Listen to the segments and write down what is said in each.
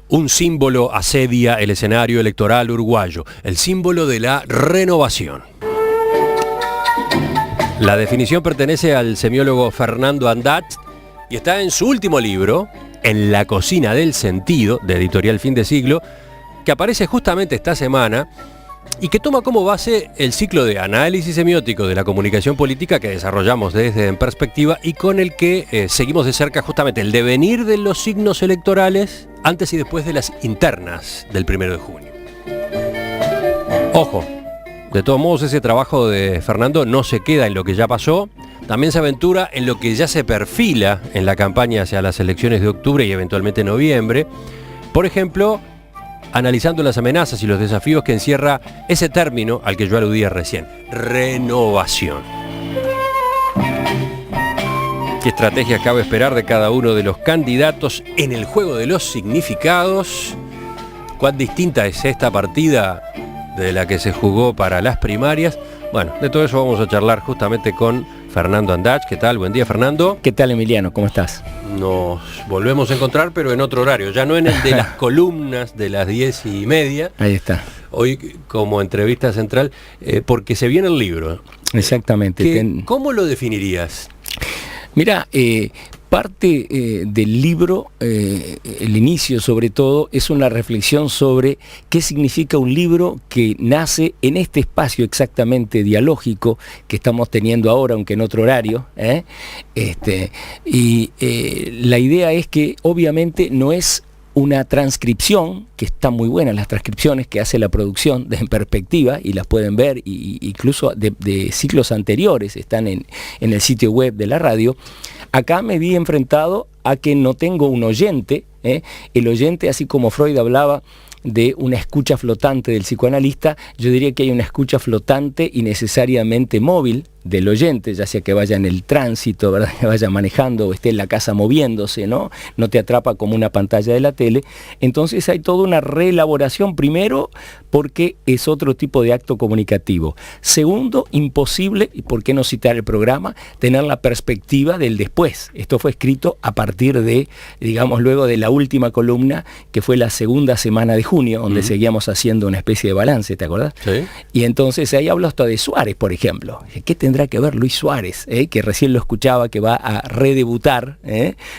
Un símbolo asedia el escenario electoral uruguayo, el símbolo de la renovación. La definición pertenece al semiólogo Fernando Andat y está en su último libro, En la cocina del sentido, de Editorial Fin de Siglo, que aparece justamente esta semana y que toma como base el ciclo de análisis semiótico de la comunicación política que desarrollamos desde En Perspectiva y con el que seguimos de cerca justamente el devenir de los signos electorales antes y después de las internas del 1 de junio. Ojo, de todos modos ese trabajo de Fernando no se queda en lo que ya pasó, también se aventura en lo que ya se perfila en la campaña hacia las elecciones de octubre y eventualmente noviembre. Por ejemplo, analizando las amenazas y los desafíos que encierra ese término al que yo aludía recién, renovación. ¿Qué estrategias cabe esperar de cada uno de los candidatos en el juego de los significados? ¿Cuán distinta es esta partida de la que se jugó para las primarias? Bueno, de todo eso vamos a charlar justamente con Fernando Andach. ¿Qué tal? Buen día, Fernando. ¿Qué tal, Emiliano? ¿Cómo estás? Nos volvemos a encontrar, pero en otro horario, ya no en el de las columnas de las 10:30. Ahí está. Hoy como entrevista central, porque se viene el libro. Exactamente. ¿Cómo lo definirías? Mira, parte del libro, el inicio sobre todo, es una reflexión sobre qué significa un libro que nace en este espacio exactamente dialógico que estamos teniendo ahora, aunque en otro horario. La idea es que obviamente no es una transcripción, que está muy buena, las transcripciones que hace la producción de En Perspectiva, y las pueden ver, incluso de ciclos anteriores, están en el sitio web de la radio. Acá me vi enfrentado a que no tengo un oyente, el oyente, así como Freud hablaba de una escucha flotante del psicoanalista, yo diría que hay una escucha flotante y necesariamente móvil del oyente, ya sea que vaya en el tránsito, ¿verdad?, que vaya manejando o esté en la casa moviéndose, ¿no? No te atrapa como una pantalla de la tele. Entonces hay toda una reelaboración, primero, porque es otro tipo de acto comunicativo. Segundo, imposible, y por qué no citar el programa, tener la perspectiva del después. Esto fue escrito a partir de, digamos, luego de la última columna, que fue la segunda semana de junio, donde seguíamos haciendo una especie de balance, ¿te acordás? Sí. Y entonces ahí hablo hasta de Suárez, por ejemplo. ¿Qué tendrá que ver Luis Suárez, que recién lo escuchaba, que va a redebutar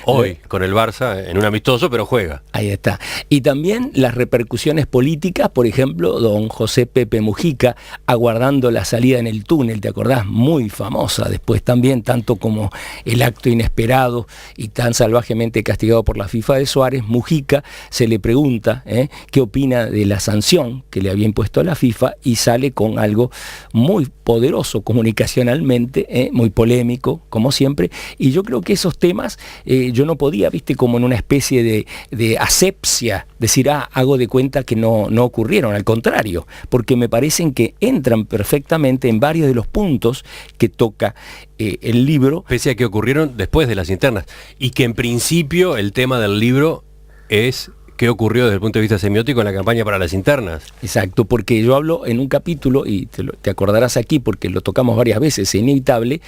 hoy con el Barça en un amistoso, pero juega? Ahí está. Y también las repercusiones políticas, por ejemplo, don José Pepe Mujica aguardando la salida en el túnel, ¿te acordás? Muy famosa después también, tanto como el acto inesperado y tan salvajemente castigado por la FIFA de Suárez. Mujica se le pregunta qué opina de la sanción que le había impuesto la FIFA y sale con algo muy poderoso comunicacionalmente, muy polémico, como siempre, y yo creo que esos temas yo no podía, como en una especie de asepsia, decir, hago de cuenta que no ocurrieron, al contrario, porque me parecen que entran perfectamente en varios de los puntos que toca el libro. Pese a que ocurrieron después de las internas, y que en principio el tema del libro es ¿qué ocurrió desde el punto de vista semiótico en la campaña para las internas? Exacto, porque yo hablo en un capítulo, y te acordarás aquí porque lo tocamos varias veces, es inevitable,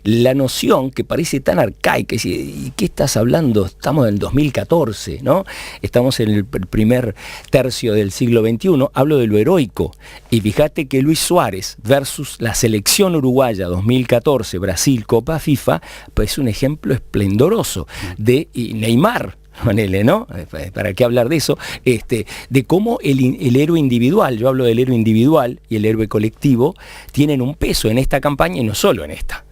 la noción que parece tan arcaica, ¿y qué estás hablando? Estamos en el 2014, ¿no? Estamos en el primer tercio del siglo XXI, hablo de lo heroico, y fíjate que Luis Suárez versus la selección uruguaya 2014, Brasil, Copa FIFA, pues es un ejemplo esplendoroso de Neymar. Ponele, ¿no? ¿Para qué hablar de eso? De cómo el héroe individual, yo hablo del héroe individual y el héroe colectivo, tienen un peso en esta campaña y no solo en esta.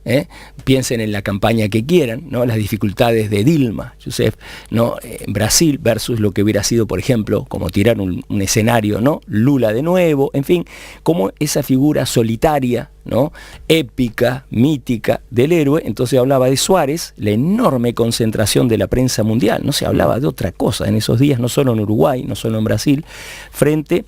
Piensen en la campaña que quieran, ¿no? Las dificultades de Dilma Rousseff, ¿no? En Brasil versus lo que hubiera sido, por ejemplo, como tirar un escenario, ¿no? Lula de nuevo, en fin, como esa figura solitaria, ¿no? Épica, mítica del héroe. Entonces hablaba de Suárez, la enorme concentración de la prensa mundial, no se hablaba de otra cosa en esos días, no solo en Uruguay, no solo en Brasil, frente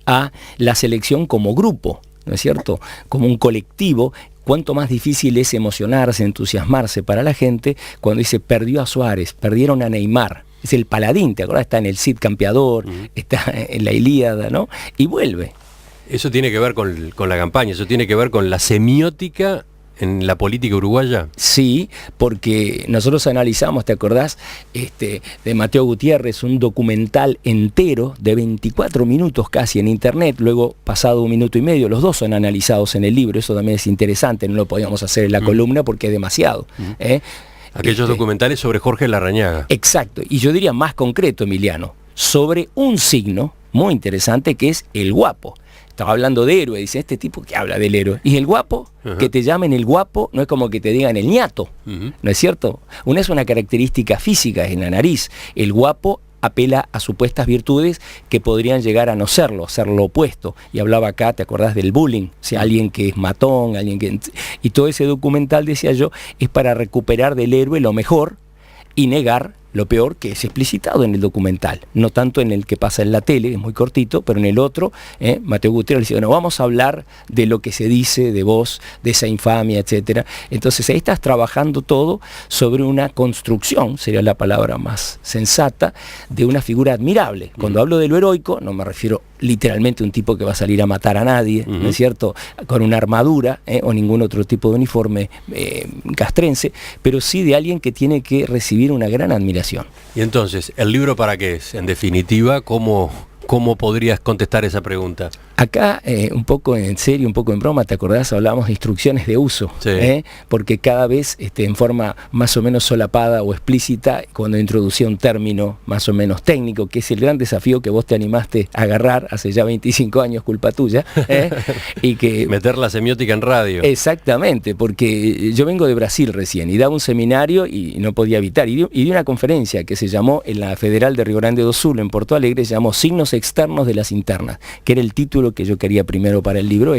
a la selección como grupo, ¿no es cierto? Como un colectivo. Cuánto más difícil es emocionarse, entusiasmarse para la gente cuando dice perdió a Suárez, perdieron a Neymar. Es el paladín, ¿te acuerdas? Está en el Cid Campeador, está en la Ilíada, ¿no? Y vuelve. Eso tiene que ver con la campaña, eso tiene que ver con la semiótica en la política uruguaya? Sí, porque nosotros analizamos, ¿te acordás? De Mateo Gutiérrez, un documental entero de 24 minutos casi en internet, luego pasado 1 minuto y medio, los dos son analizados en el libro, eso también es interesante, no lo podíamos hacer en la columna porque es demasiado. Aquellos documentales sobre Jorge Larrañaga. Exacto, y yo diría más concreto, Emiliano, sobre un signo muy interesante que es el guapo. Estaba hablando de héroe, dice, este tipo que habla del héroe. Y el guapo, que te llamen el guapo, no es como que te digan el ñato, ¿no es cierto? Una es una característica física, es en la nariz. El guapo apela a supuestas virtudes que podrían llegar a no serlo, ser lo opuesto. Y hablaba acá, ¿te acordás del bullying? O sea, alguien que es matón, alguien que... Y todo ese documental, decía yo, es para recuperar del héroe lo mejor y negar lo peor, que es explicitado en el documental, no tanto en el que pasa en la tele, es muy cortito, pero en el otro, Mateo Gutiérrez dice, bueno, vamos a hablar de lo que se dice de vos, de esa infamia, etcétera. Entonces ahí estás trabajando todo sobre una construcción, sería la palabra más sensata, de una figura admirable. Cuando hablo de lo heroico, no me refiero literalmente a un tipo que va a salir a matar a nadie, ¿no es cierto?, con una armadura o ningún otro tipo de uniforme castrense, pero sí de alguien que tiene que recibir una gran admiración. Y entonces, ¿el libro para qué es? En definitiva, ¿cómo podrías contestar esa pregunta? Acá, un poco en serio, un poco en broma, ¿te acordás? Hablábamos de instrucciones de uso, sí. Porque cada vez en forma más o menos solapada o explícita, cuando introducía un término más o menos técnico, que es el gran desafío que vos te animaste a agarrar hace ya 25 años, culpa tuya, y que... Meter la semiótica en radio. Exactamente, porque yo vengo de Brasil recién y daba un seminario y no podía evitar, y di una conferencia que se llamó en la Federal de Río Grande do Sul, en Porto Alegre, se llamó Signos externos de las internas, que era el título que yo quería primero para el libro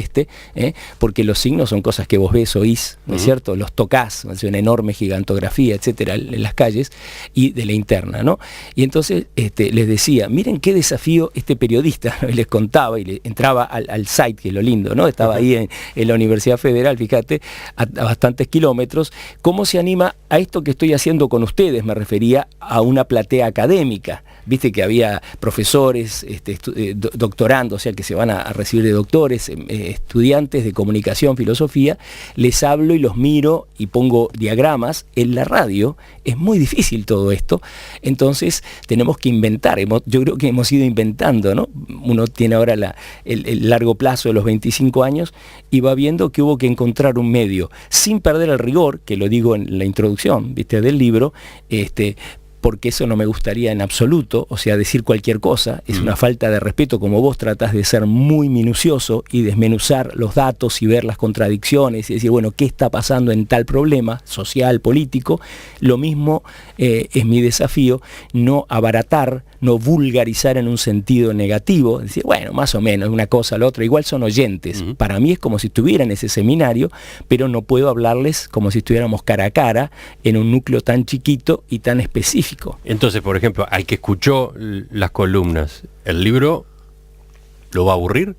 porque los signos son cosas que vos ves, oís, ¿no es cierto? Los tocás, es una enorme gigantografía, etcétera, en las calles, y de la interna, ¿no? Y entonces les decía, miren qué desafío este periodista, ¿no? Y les contaba, y le entraba al site, que es lo lindo, ¿no? Estaba ahí en la Universidad Federal, fíjate, a bastantes kilómetros, cómo se anima a esto que estoy haciendo con ustedes, me refería a una platea académica, viste que había profesores, doctorando, o sea, que se van a recibir de doctores, estudiantes de comunicación, filosofía, les hablo y los miro y pongo diagramas. En la radio es muy difícil todo esto, entonces tenemos que inventar. Yo creo que hemos ido inventando, ¿no? Uno tiene ahora el largo plazo de los 25 años y va viendo que hubo que encontrar un medio, sin perder el rigor, que lo digo en la introducción, ¿viste?, del libro, porque eso no me gustaría en absoluto, o sea, decir cualquier cosa, es una falta de respeto, como vos tratás de ser muy minucioso y desmenuzar los datos y ver las contradicciones y decir, bueno, ¿qué está pasando en tal problema social, político? Lo mismo es mi desafío, no abaratar, no vulgarizar en un sentido negativo, decir, bueno, más o menos, una cosa, la otra, igual son oyentes. Para mí es como si estuviera en ese seminario, pero no puedo hablarles como si estuviéramos cara a cara en un núcleo tan chiquito y tan específico. Entonces, por ejemplo, al que escuchó las columnas, ¿el libro lo va a aburrir?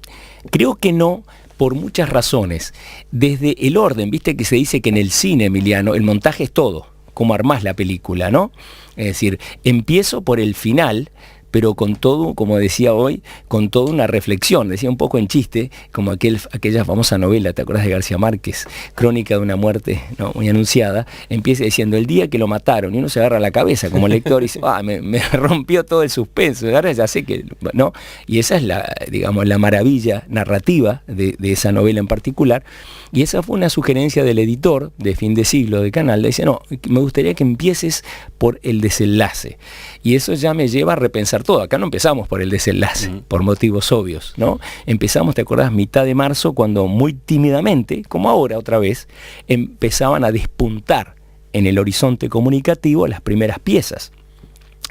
Creo que no, por muchas razones. Desde el orden, viste que se dice que en el cine, Emiliano, el montaje es todo, cómo armás la película, ¿no? Es decir, empiezo por el final, pero con todo, como decía hoy, con toda una reflexión, decía un poco en chiste, como aquella famosa novela, ¿te acuerdas de García Márquez? Crónica de una muerte, ¿no?, muy anunciada, empieza diciendo, el día que lo mataron, y uno se agarra la cabeza como lector y dice, me rompió todo el suspenso, ahora ya sé que, ¿no? Y esa es la maravilla narrativa de esa novela en particular, y esa fue una sugerencia del editor de Fin de Siglo de Canal, le dice, no, me gustaría que empieces por el desenlace, y eso ya me lleva a repensar todo. Acá no empezamos por el desenlace, por motivos obvios, ¿no? Empezamos, ¿te acordás? Mitad de marzo, cuando muy tímidamente, como ahora otra vez, empezaban a despuntar en el horizonte comunicativo las primeras piezas.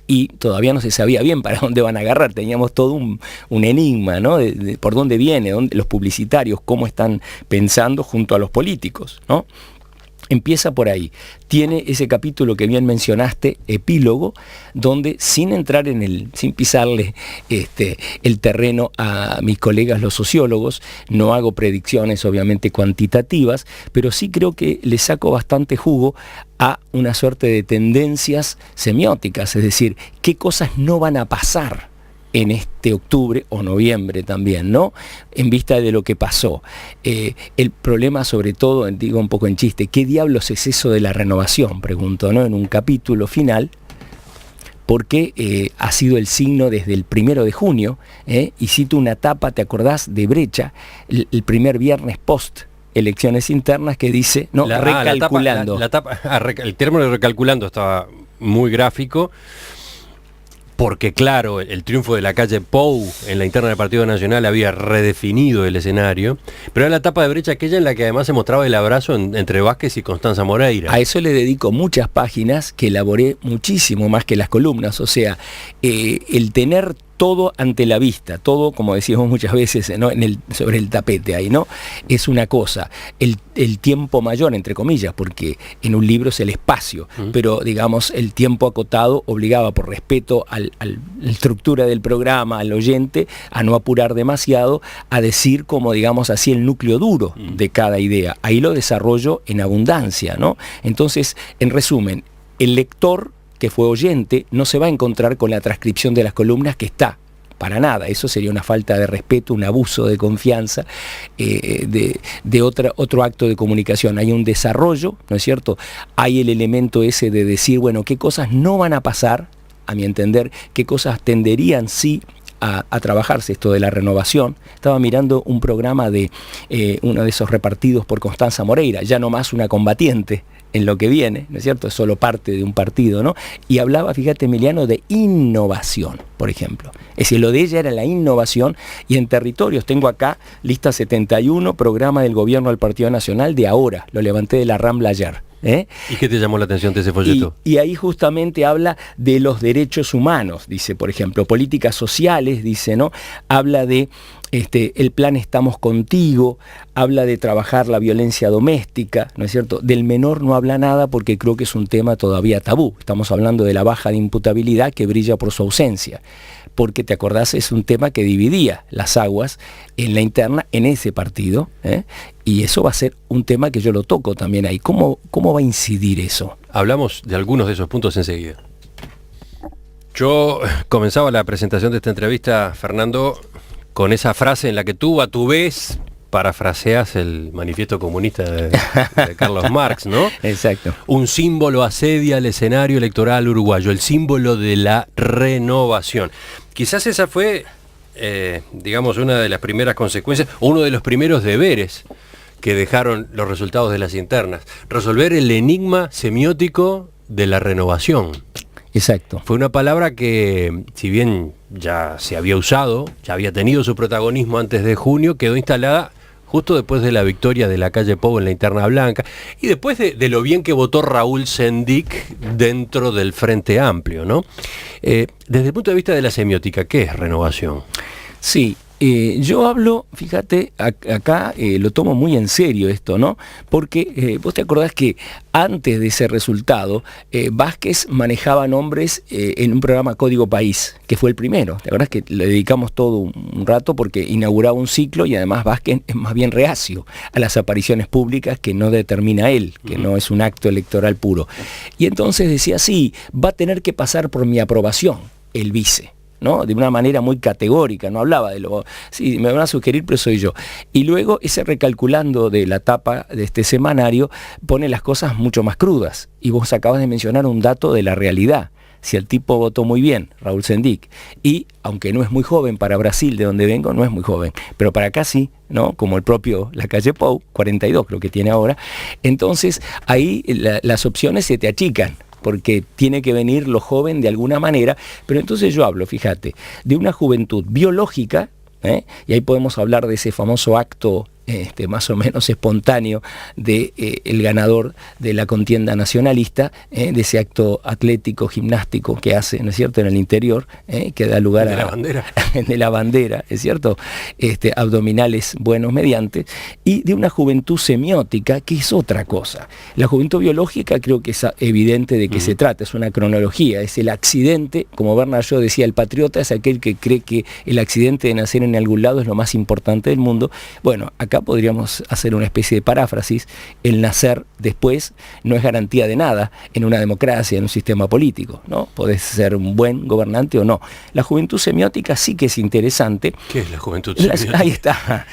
Y todavía no se sabía bien para dónde van a agarrar, teníamos todo un enigma, ¿no? De por dónde viene, los publicitarios, cómo están pensando junto a los políticos, ¿no? Empieza por ahí. Tiene ese capítulo que bien mencionaste, epílogo, donde sin pisarle el terreno a mis colegas los sociólogos, no hago predicciones obviamente cuantitativas, pero sí creo que le saco bastante jugo a una suerte de tendencias semióticas, es decir, qué cosas no van a pasar en este octubre o noviembre también, ¿no? En vista de lo que pasó. El problema, sobre todo, digo un poco en chiste, ¿qué diablos es eso de la renovación? Pregunto, ¿no? En un capítulo final, porque ha sido el signo desde el 1 de junio, y cito una tapa, ¿te acordás? De Brecha, el primer viernes post elecciones internas, que dice, no, recalculando. El término de recalculando estaba muy gráfico, porque claro, el triunfo de la calle Pou en la interna del Partido Nacional había redefinido el escenario, pero era la etapa de Brecha aquella en la que además se mostraba el abrazo entre Vázquez y Constanza Moreira. A eso le dedico muchas páginas que elaboré muchísimo más que las columnas, o sea, el tener todo ante la vista, todo, como decíamos muchas veces, ¿no? Sobre el tapete ahí, ¿no? Es una cosa. El tiempo mayor, entre comillas, porque en un libro es el espacio, pero digamos, el tiempo acotado obligaba, por respeto a la estructura del programa, al oyente, a no apurar demasiado, a decir como, digamos así, el núcleo duro de cada idea. Ahí lo desarrollo en abundancia, ¿no? Entonces, en resumen, el lector que fue oyente no se va a encontrar con la transcripción de las columnas que está, para nada. Eso sería una falta de respeto, un abuso de confianza, de otro acto de comunicación. Hay un desarrollo, ¿no es cierto? Hay el elemento ese de decir, bueno, qué cosas no van a pasar, a mi entender, qué cosas tenderían sí a trabajarse, esto de la renovación. Estaba mirando un programa de uno de esos repartidos por Constanza Moreira, ya no más una combatiente en lo que viene, ¿no es cierto? Es solo parte de un partido, ¿no? Y hablaba, fíjate, Emiliano, de innovación, por ejemplo. Es decir, lo de ella era la innovación, y en territorios, tengo acá, lista 71, programa del gobierno del Partido Nacional de ahora, lo levanté de la Rambla ayer. ¿Y qué te llamó la atención de ese folleto? Y ahí justamente habla de los derechos humanos, dice, por ejemplo, políticas sociales, dice, ¿no? Habla de el plan Estamos Contigo, habla de trabajar la violencia doméstica, ¿no es cierto? Del menor no habla nada porque creo que es un tema todavía tabú. Estamos hablando de la baja de imputabilidad que brilla por su ausencia, porque te acordás, es un tema que dividía las aguas en la interna en ese partido, y eso va a ser un tema que yo lo toco también ahí. ¿Cómo va a incidir eso? Hablamos de algunos de esos puntos enseguida. Yo comenzaba la presentación de esta entrevista, Fernando, con esa frase en la que tú a tu vez parafraseas el manifiesto comunista de Carlos Marx, ¿no? Exacto. Un símbolo asedia el escenario electoral uruguayo, el símbolo de la renovación. Quizás esa fue, digamos, una de las primeras consecuencias, uno de los primeros deberes que dejaron los resultados de las internas, resolver el enigma semiótico de la renovación. Exacto. Fue una palabra que, si bien ya se había usado, ya había tenido su protagonismo antes de junio, quedó instalada justo después de la victoria de la calle Pou en la interna blanca, y después de lo bien que votó Raúl Sendic dentro del Frente Amplio, ¿no? Desde el punto de vista de la semiótica, ¿qué es renovación? Sí. Yo hablo, fíjate, acá lo tomo muy en serio esto, ¿no? Porque vos te acordás que antes de ese resultado, Vázquez manejaba nombres en un programa Código País, que fue el primero. ¿Te acordás que le dedicamos todo un rato porque inauguraba un ciclo, y además Vázquez es más bien reacio a las apariciones públicas que no determina él, que no es un acto electoral puro? Y entonces decía, sí, va a tener que pasar por mi aprobación el vice, ¿no? De una manera muy categórica, no hablaba de lo, sí, me van a sugerir, pero soy yo. Y luego ese recalculando de la tapa de este semanario pone las cosas mucho más crudas. Y vos acabas de mencionar un dato de la realidad. Si el tipo votó muy bien, Raúl Sendic, y aunque no es muy joven para Brasil, de donde vengo, no es muy joven, pero para acá sí, ¿no? Como el propio la calle Pou, 42 creo que tiene ahora. Entonces ahí las opciones se te achican, porque tiene que venir lo joven de alguna manera. Pero entonces yo hablo, fíjate, de una juventud biológica, y ahí podemos hablar de ese famoso acto más o menos espontáneo de el ganador de la contienda nacionalista, de ese acto atlético, gimnástico que hace, ¿no es cierto?, en el interior, que da lugar de la bandera. De la bandera, ¿es cierto?, abdominales buenos mediante, y de una juventud semiótica, que es otra cosa. La juventud biológica creo que es evidente de qué se trata, es una cronología, es el accidente, como Bernard Shaw decía, el patriota es aquel que cree que el accidente de nacer en algún lado es lo más importante del mundo. Bueno, acá acá podríamos hacer una especie de paráfrasis: el nacer después no es garantía de nada en una democracia, en un sistema político, ¿no? Podés ser un buen gobernante o no. La juventud semiótica sí que es interesante. ¿Qué es la juventud semiótica? Ahí está.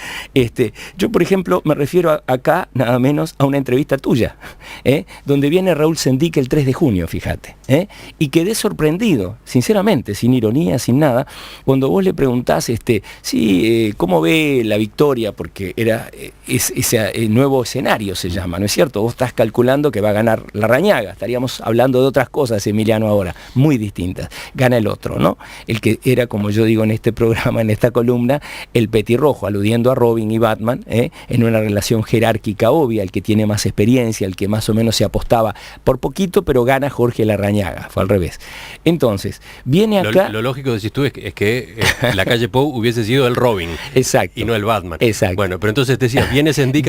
Yo, por ejemplo, me refiero acá nada menos a una entrevista tuya, donde viene Raúl Sendic el 3 de junio, fíjate, y quedé sorprendido, sinceramente, sin ironía, sin nada, cuando vos le preguntás, ¿cómo ve la victoria? Porque era ese nuevo escenario, se llama, ¿no es cierto? Vos estás calculando que va a ganar Larrañaga, estaríamos hablando de otras cosas, Emiliano, ahora, muy distintas. Gana el otro, ¿no? El que era, como yo digo en este programa, en esta columna, el petirrojo, aludiendo a Robin y Batman, en una relación jerárquica obvia, el que tiene más experiencia, el que más o menos se apostaba por poquito, pero gana Jorge Larrañaga, fue al revés. Entonces, viene acá... Lo lógico, decís tú, es que la calle Pou hubiese sido el Robin. Exacto. Y no el Batman. Exacto. Bueno, pero entonces decías, viene Sendic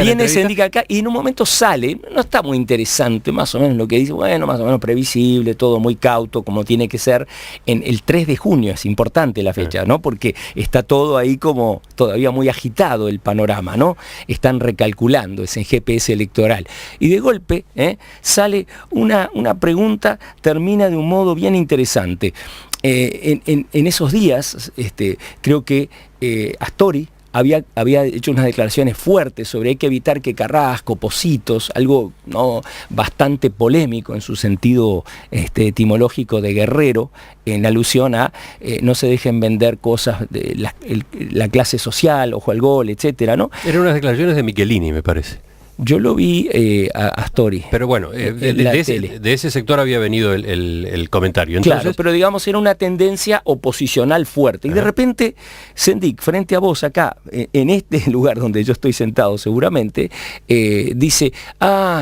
acá y en un momento sale, no está muy interesante, más o menos lo que dice, bueno, más o menos previsible, todo muy cauto, como tiene que ser. En el 3 de junio es importante la fecha, ¿no? Porque está todo ahí como todavía muy agitado el panorama, ¿no? Están recalculando, es en GPS electoral. Y de golpe sale una pregunta, termina de un modo bien interesante. En esos días, creo que Astori había hecho unas declaraciones fuertes sobre hay que evitar que Carrasco, Positos, algo ¿no? bastante polémico en su sentido etimológico de guerrero, en alusión a no se dejen vender cosas de la clase social, ojo al gol, etcétera, ¿no? Eran unas declaraciones de Michelini, me parece. Yo lo vi a Astori. Pero bueno, de ese sector había venido el comentario. Entonces... Claro, pero digamos era una tendencia oposicional fuerte. Y de repente, Sendic, frente a vos acá, en este lugar donde yo estoy sentado seguramente, dice,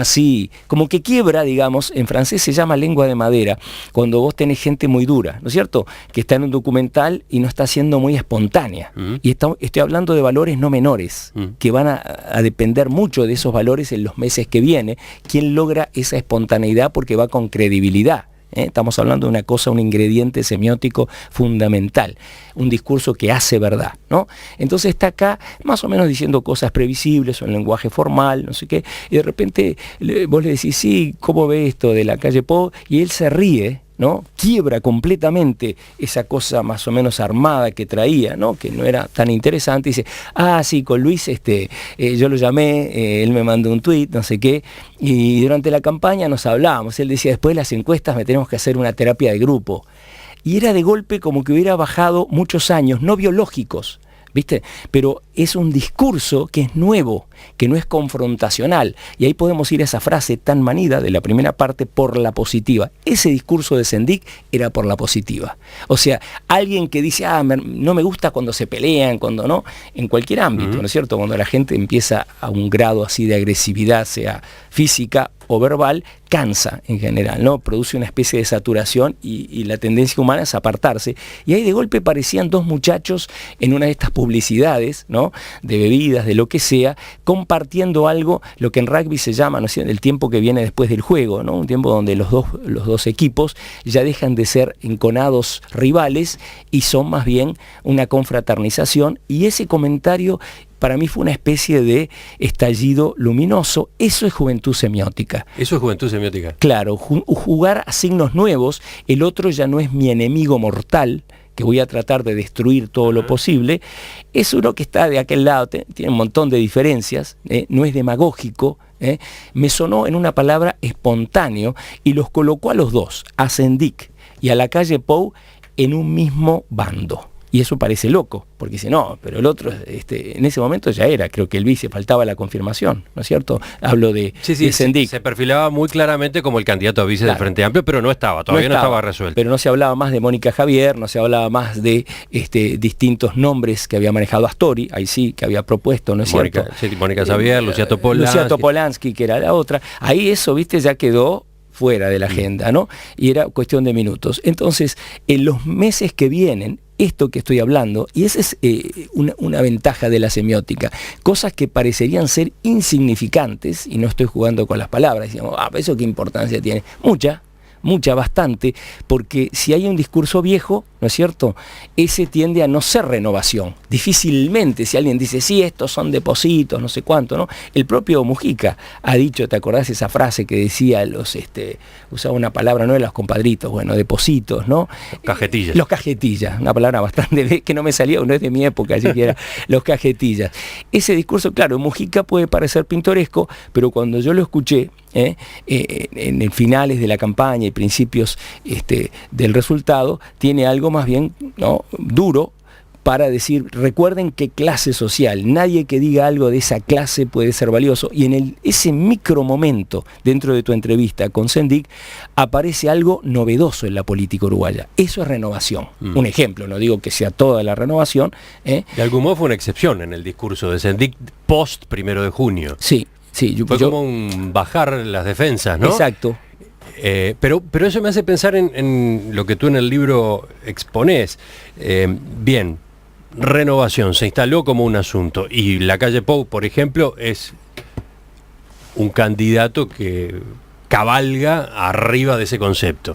sí, como que quiebra, digamos, en francés se llama lengua de madera, cuando vos tenés gente muy dura, ¿no es cierto? Que está en un documental y no está siendo muy espontánea. Y estoy hablando de valores no menores, que van a depender mucho de esos valores en los meses que viene. ¿Quién logra esa espontaneidad? Porque va con credibilidad. Estamos hablando de una cosa, un ingrediente semiótico fundamental, un discurso que hace verdad, ¿no? Entonces está acá más o menos diciendo cosas previsibles, un lenguaje formal, no sé qué, y de repente vos le decís, sí, ¿cómo ve esto de la calle Pou? Y él se ríe, ¿no? Quiebra completamente esa cosa más o menos armada que traía, ¿no? Que no era tan interesante, y dice, sí, con Luis yo lo llamé, él me mandó un tuit, no sé qué, y durante la campaña nos hablábamos, él decía, después de las encuestas me tenemos que hacer una terapia de grupo, y era de golpe como que hubiera bajado muchos años, no biológicos, ¿viste? Pero es un discurso que es nuevo, que no es confrontacional. Y ahí podemos ir a esa frase tan manida de la primera parte, por la positiva. Ese discurso de Sendic era por la positiva. O sea, alguien que dice, no me gusta cuando se pelean, cuando no, en cualquier ámbito, ¿no es cierto? Cuando la gente empieza a un grado así de agresividad, sea física o verbal, cansa en general, ¿no? Produce una especie de saturación y la tendencia humana es apartarse. Y ahí de golpe parecían dos muchachos en una de estas publicidades, ¿no? De bebidas, de lo que sea, compartiendo algo, lo que en rugby se llama, ¿no? El tiempo que viene después del juego, ¿no? Un tiempo donde los dos equipos ya dejan de ser enconados rivales y son más bien una confraternización, y ese comentario para mí fue una especie de estallido luminoso. Eso es juventud semiótica. Eso es juventud semiótica. Claro, jugar a signos nuevos. El otro ya no es mi enemigo mortal, que voy a tratar de destruir todo lo posible. Es uno que está de aquel lado, tiene un montón de diferencias, no es demagógico. Me sonó en una palabra espontáneo, y los colocó a los dos, a Sendic y a la calle Pou, en un mismo bando. Y eso parece loco, porque dice, no, pero el otro, en ese momento ya era, creo que el vice, faltaba la confirmación, ¿no es cierto? Hablo de Sendic. Se perfilaba muy claramente como el candidato a vice del Frente Amplio, pero no estaba resuelto. Pero no se hablaba más de Mónica Javier, no se hablaba más de distintos nombres que había manejado Astori, ahí sí, que había propuesto, ¿no es cierto? Mónica Javier, Lucía Topolansky, que era la otra. Ahí eso, viste, ya quedó fuera de la agenda, ¿no? Y era cuestión de minutos. Entonces, en los meses que vienen, esto que estoy hablando, y esa es una ventaja de la semiótica, cosas que parecerían ser insignificantes, y no estoy jugando con las palabras, decíamos, ¿eso qué importancia tiene? Mucha, bastante, porque si hay un discurso viejo, ¿no es cierto?, ese tiende a no ser renovación. Difícilmente, si alguien dice, sí, estos son depositos, no sé cuánto, ¿no? El propio Mujica ha dicho, ¿te acordás esa frase que decía usaba una palabra, no de los compadritos, bueno, depositos, ¿no? Cajetillas. Los cajetillas, una palabra bastante que no me salía, no es de mi época siquiera, los cajetillas. Ese discurso, claro, Mujica puede parecer pintoresco, pero cuando yo lo escuché, en finales de la campaña y principios del resultado, tiene algo más bien, ¿no?, duro, para decir, recuerden qué clase social, nadie que diga algo de esa clase puede ser valioso. Y en ese micro momento, dentro de tu entrevista con Sendik, aparece algo novedoso en la política uruguaya. Eso es renovación. Un ejemplo, no digo que sea toda la renovación. De algún modo fue una excepción en el discurso de Sendik post 1 de junio. Sí. Fue como un bajar las defensas, ¿no? Exacto. Pero eso me hace pensar en lo que tú en el libro exponés. Bien, renovación se instaló como un asunto y la calle Pou, por ejemplo, es un candidato que cabalga arriba de ese concepto.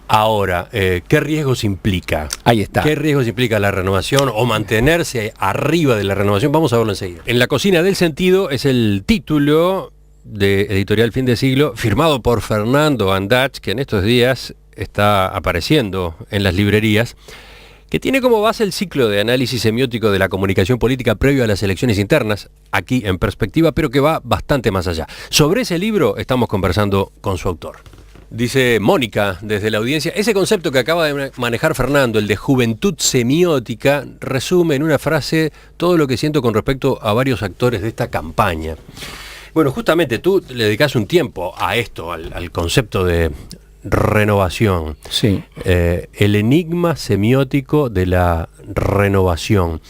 Ahora, ¿qué riesgos implica? Ahí está. ¿Qué riesgos implica la renovación o mantenerse arriba de la renovación? Vamos a verlo enseguida. En la cocina del sentido es el título de Editorial Fin de Siglo, firmado por Fernando Andach, que en estos días está apareciendo en las librerías, que tiene como base el ciclo de análisis semiótico de la comunicación política previo a las elecciones internas, aquí en perspectiva, pero que va bastante más allá. Sobre ese libro estamos conversando con su autor. Dice Mónica, desde la audiencia, ese concepto que acaba de manejar Fernando, el de juventud semiótica, resume en una frase todo lo que siento con respecto a varios actores de esta campaña. Bueno, justamente tú le dedicás un tiempo a esto, al concepto de renovación. Sí. El enigma semiótico de la renovación.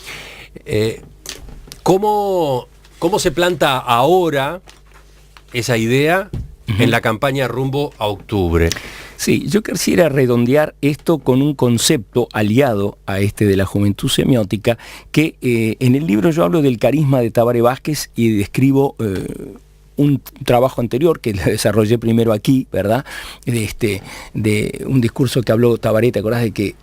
¿Cómo se planta ahora esa idea en la campaña rumbo a octubre? Sí, yo quisiera redondear esto con un concepto aliado a de la juventud semiótica, que en el libro yo hablo del carisma de Tabaré Vázquez y describo un trabajo anterior que lo desarrollé primero aquí, ¿verdad? De un discurso que habló Tabaré, ¿te acordás de que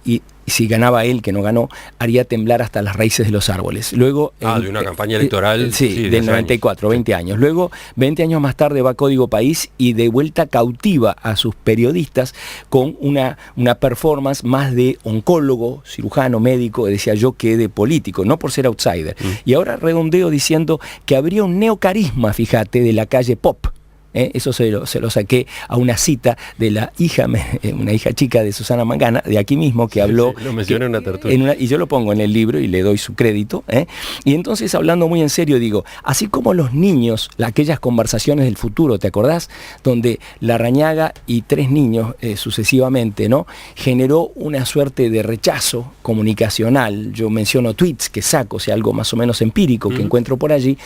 si ganaba él, que no ganó, haría temblar hasta las raíces de los árboles? Luego, de una campaña electoral. Sí, del 94, 20 años. Luego, 20 años más tarde va Código País y de vuelta cautiva a sus periodistas con una performance más de oncólogo, cirujano, médico, decía yo, que de político, no por ser outsider. Y ahora redondeo diciendo que habría un neocarisma, fíjate, de la calle Pop. Eso se lo saqué a una cita de la hija, una hija chica de Susana Mangana, de aquí mismo, que habló. Sí, lo mencioné en una tertulia. Y yo lo pongo en el libro y le doy su crédito. Y entonces, hablando muy en serio, digo, así como los niños, aquellas conversaciones del futuro, ¿te acordás? Donde Larrañaga y 3 niños sucesivamente, ¿no?, generó una suerte de rechazo comunicacional. Yo menciono tweets que saco, o sea, algo más o menos empírico que encuentro por allí,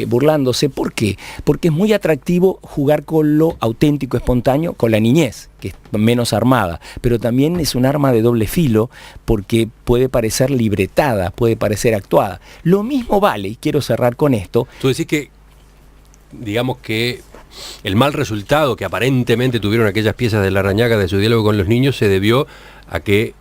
burlándose. ¿Por qué? Porque es muy atractivo jugar con lo auténtico, espontáneo, con la niñez, que es menos armada, pero también es un arma de doble filo porque puede parecer libretada, puede parecer actuada. Lo mismo vale, y quiero cerrar con esto. Tú decís que, digamos que el mal resultado que aparentemente tuvieron aquellas piezas de Larrañaga de su diálogo con los niños se debió a que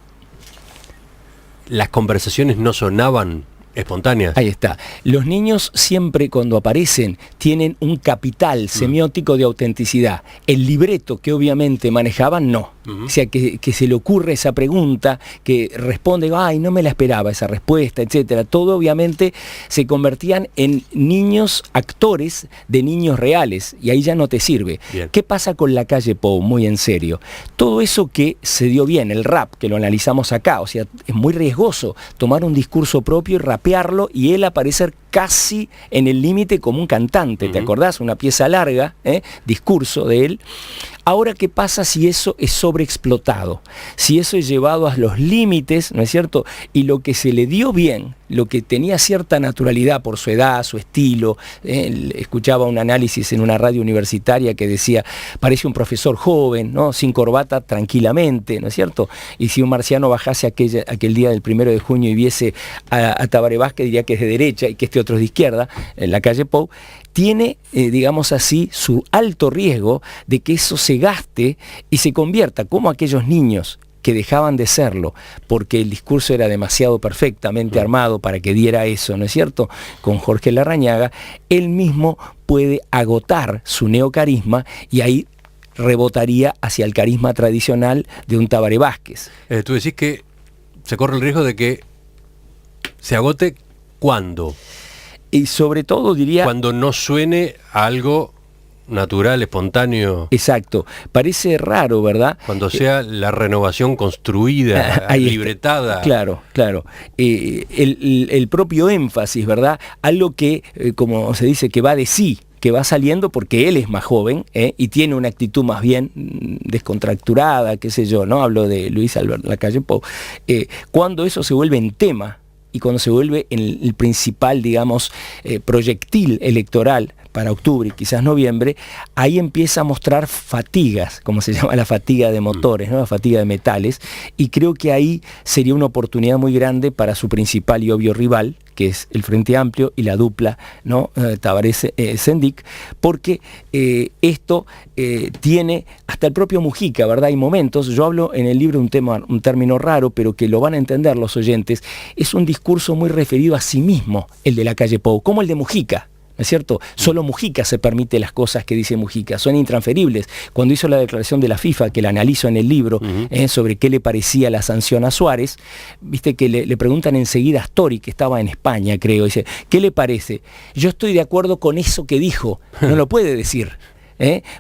las conversaciones no sonaban espontáneas. Ahí está. Los niños siempre, cuando aparecen, tienen un capital semiótico de autenticidad. El libreto que obviamente manejaban, no. O sea, que se le ocurre esa pregunta, que responde, ay, no me la esperaba esa respuesta, etcétera. Todo obviamente se convertían en niños actores de niños reales, y ahí ya no te sirve. Bien. ¿Qué pasa con la calle Pou? Muy en serio. Todo eso que se dio bien, el rap, que lo analizamos acá, o sea, es muy riesgoso tomar un discurso propio y rapearlo, y él aparecer casi en el límite como un cantante. ¿Te acordás? Una pieza larga, discurso de él. Ahora, ¿qué pasa si eso es sobreexplotado? Si eso es llevado a los límites, ¿no es cierto? Y lo que se le dio bien, lo que tenía cierta naturalidad por su edad, su estilo, escuchaba un análisis en una radio universitaria que decía, parece un profesor joven, ¿no?, sin corbata, tranquilamente, ¿no es cierto? Y si un marciano bajase aquel día del 1 de junio y viese a Tabaré Vázquez, diría que es de derecha, y que este otros de izquierda, en la calle Pou, tiene, digamos así, su alto riesgo de que eso se gaste y se convierta, como aquellos niños que dejaban de serlo porque el discurso era demasiado perfectamente armado para que diera eso, ¿no es cierto?, con Jorge Larrañaga, él mismo puede agotar su neocarisma y ahí rebotaría hacia el carisma tradicional de un Tabaré Vázquez. Tú decís que se corre el riesgo de que se agote ¿cuándo? Y sobre todo diría... Cuando no suene a algo natural, espontáneo. Exacto. Parece raro, ¿verdad? Cuando sea la renovación construida, libretada. Claro, claro. El propio énfasis, ¿verdad? Algo que, como se dice, que va de sí, que va saliendo porque él es más joven y tiene una actitud más bien descontracturada, qué sé yo, ¿no? Hablo de Luis Alberto Lacalle Pou. Cuando eso se vuelve en tema y cuando se vuelve en el principal, digamos, proyectil electoral para octubre y quizás noviembre, ahí empieza a mostrar fatigas, como se llama la fatiga de motores, ¿no? La fatiga de metales, y creo que ahí sería una oportunidad muy grande para su principal y obvio rival, que es el Frente Amplio y la dupla, ¿no? Tabaré-Sendik, porque esto tiene hasta el propio Mujica, ¿verdad? Hay momentos, yo hablo en el libro un término raro, pero que lo van a entender los oyentes, es un discurso muy referido a sí mismo, el de Lacalle Pou, como el de Mujica. ¿No es cierto? Solo Mujica se permite las cosas que dice Mujica, son intransferibles. Cuando hizo la declaración de la FIFA, que la analizo en el libro, sobre qué le parecía la sanción a Suárez, viste que le preguntan enseguida a Astori, que estaba en España, creo, dice, ¿qué le parece? Yo estoy de acuerdo con eso que dijo, no lo puede decir,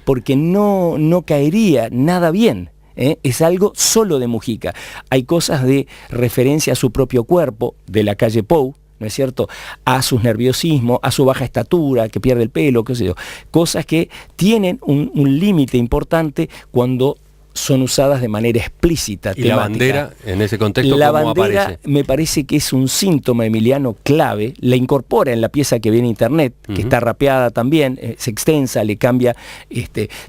porque no caería nada bien. Es algo solo de Mujica. Hay cosas de referencia a su propio cuerpo, de Lacalle Pou, ¿no es cierto?, a sus nerviosismos, a su baja estatura, que pierde el pelo, qué sé yo, cosas que tienen un límite importante cuando son usadas de manera explícita. ¿Y temática? La bandera, en ese contexto, la cómo bandera aparece? Me parece que es un síntoma, Emiliano, clave, la incorpora en la pieza que viene en internet, que está rapeada también, se extensa, le cambia,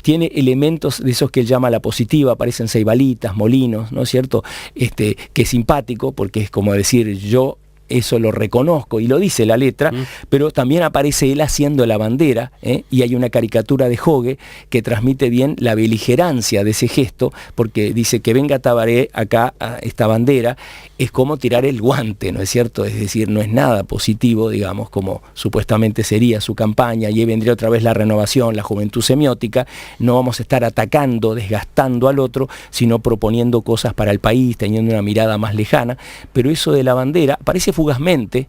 tiene elementos de esos que él llama la positiva, aparecen ceibalitas, molinos, ¿no es cierto?, que es simpático, porque es como decir, yo eso lo reconozco y lo dice la letra, pero también aparece él haciendo la bandera, y hay una caricatura de Jogue que transmite bien la beligerancia de ese gesto, porque dice que venga Tabaré acá a esta bandera, es como tirar el guante, ¿no es cierto? Es decir, no es nada positivo, digamos, como supuestamente sería su campaña, y ahí vendría otra vez la renovación, la juventud semiótica, no vamos a estar atacando, desgastando al otro, sino proponiendo cosas para el país, teniendo una mirada más lejana, pero eso de la bandera parece fugazmente,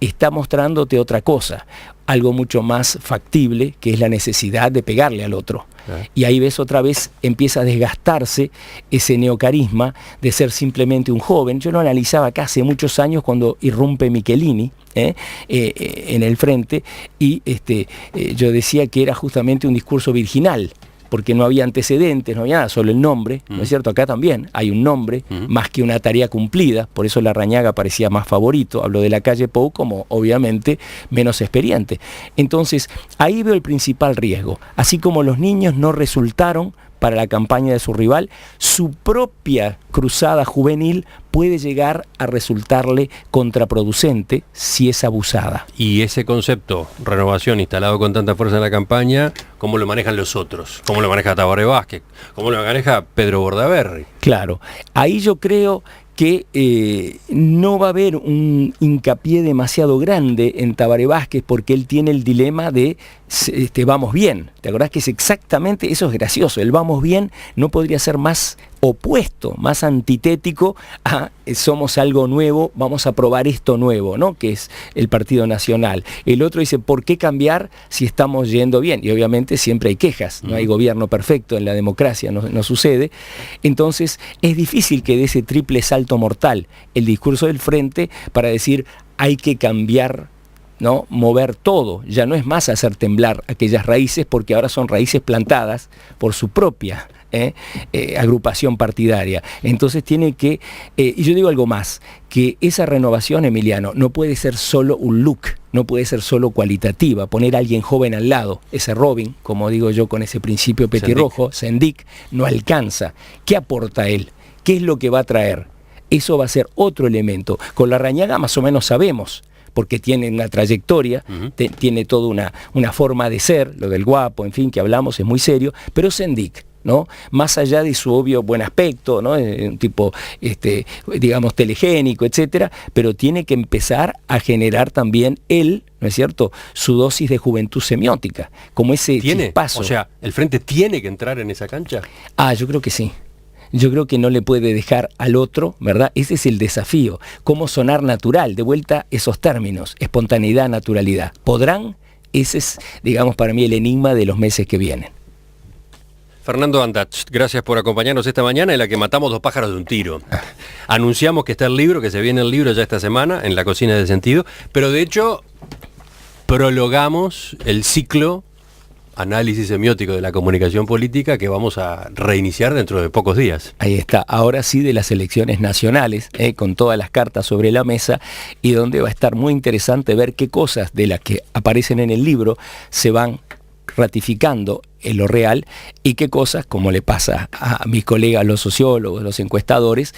está mostrándote otra cosa, algo mucho más factible, que es la necesidad de pegarle al otro. Y ahí ves otra vez, empieza a desgastarse ese neocarisma de ser simplemente un joven. Yo lo analizaba acá hace muchos años cuando irrumpe Michelini en el frente, y yo decía que era justamente un discurso virginal, porque no había antecedentes, no había nada, solo el nombre, ¿no es cierto? Acá también hay un nombre, más que una tarea cumplida, por eso Larrañaga parecía más favorito, hablo de Lacalle Pou como obviamente menos experiente. Entonces, ahí veo el principal riesgo, así como los niños no resultaron para la campaña de su rival, su propia cruzada juvenil puede llegar a resultarle contraproducente si es abusada. Y ese concepto, renovación, instalado con tanta fuerza en la campaña, ¿cómo lo manejan los otros? ¿Cómo lo maneja Tabaré Vázquez? ¿Cómo lo maneja Pedro Bordaberry? Claro, ahí yo creo que no va a haber un hincapié demasiado grande en Tabaré Vázquez, porque él tiene el dilema de vamos bien. ¿Te acordás que es exactamente, eso es gracioso, el vamos bien no podría ser más opuesto, más antitético a somos algo nuevo, vamos a probar esto nuevo, ¿no?, que es el Partido Nacional. El otro dice, ¿por qué cambiar si estamos yendo bien? Y obviamente siempre hay quejas, no hay gobierno perfecto en la democracia, no sucede. Entonces es difícil que dé ese triple salto mortal el discurso del frente para decir hay que cambiar, ¿no?, mover todo, ya no es más hacer temblar aquellas raíces, porque ahora son raíces plantadas por su propia agrupación partidaria. Entonces tiene que, y yo digo algo más, que esa renovación, Emiliano, no puede ser solo un look, no puede ser solo cualitativa, poner a alguien joven al lado, ese Robin, como digo yo con ese principio petirrojo, Sendik, no alcanza. ¿Qué aporta él? ¿Qué es lo que va a traer? Eso va a ser otro elemento. Con Larrañaga más o menos sabemos, porque tiene una trayectoria, tiene toda una forma de ser, lo del guapo, en fin, que hablamos, es muy serio, pero Sendik, ¿no? Más allá de su obvio buen aspecto, ¿no? Un tipo, digamos, telegénico, etcétera, pero tiene que empezar a generar también él, ¿no es cierto?, su dosis de juventud semiótica, como ese chispazo. O sea, ¿el Frente tiene que entrar en esa cancha? Yo creo que sí. Yo creo que no le puede dejar al otro, ¿verdad? Ese es el desafío. Cómo sonar natural, de vuelta esos términos, espontaneidad, naturalidad. ¿Podrán? Ese es, digamos, para mí el enigma de los meses que vienen. Fernando Andat, gracias por acompañarnos esta mañana en la que matamos 2 pájaros de un tiro. Anunciamos que está el libro, que se viene el libro ya esta semana, en La Cocina del Sentido, pero de hecho prologamos el ciclo análisis semiótico de la comunicación política que vamos a reiniciar dentro de pocos días. Ahí está, ahora sí de las elecciones nacionales, con todas las cartas sobre la mesa, y donde va a estar muy interesante ver qué cosas de las que aparecen en el libro se van ratificando en lo real y qué cosas, como le pasa a mis colegas los sociólogos, los encuestadores,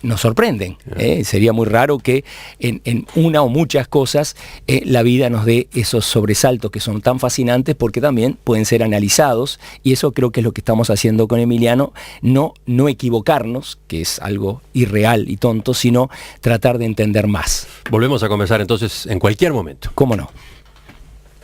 nos sorprenden. Sería muy raro que en una o muchas cosas la vida nos dé esos sobresaltos que son tan fascinantes, porque también pueden ser analizados, y eso creo que es lo que estamos haciendo con Emiliano, no equivocarnos, que es algo irreal y tonto, sino tratar de entender más. Volvemos a conversar entonces en cualquier momento. ¿Cómo no?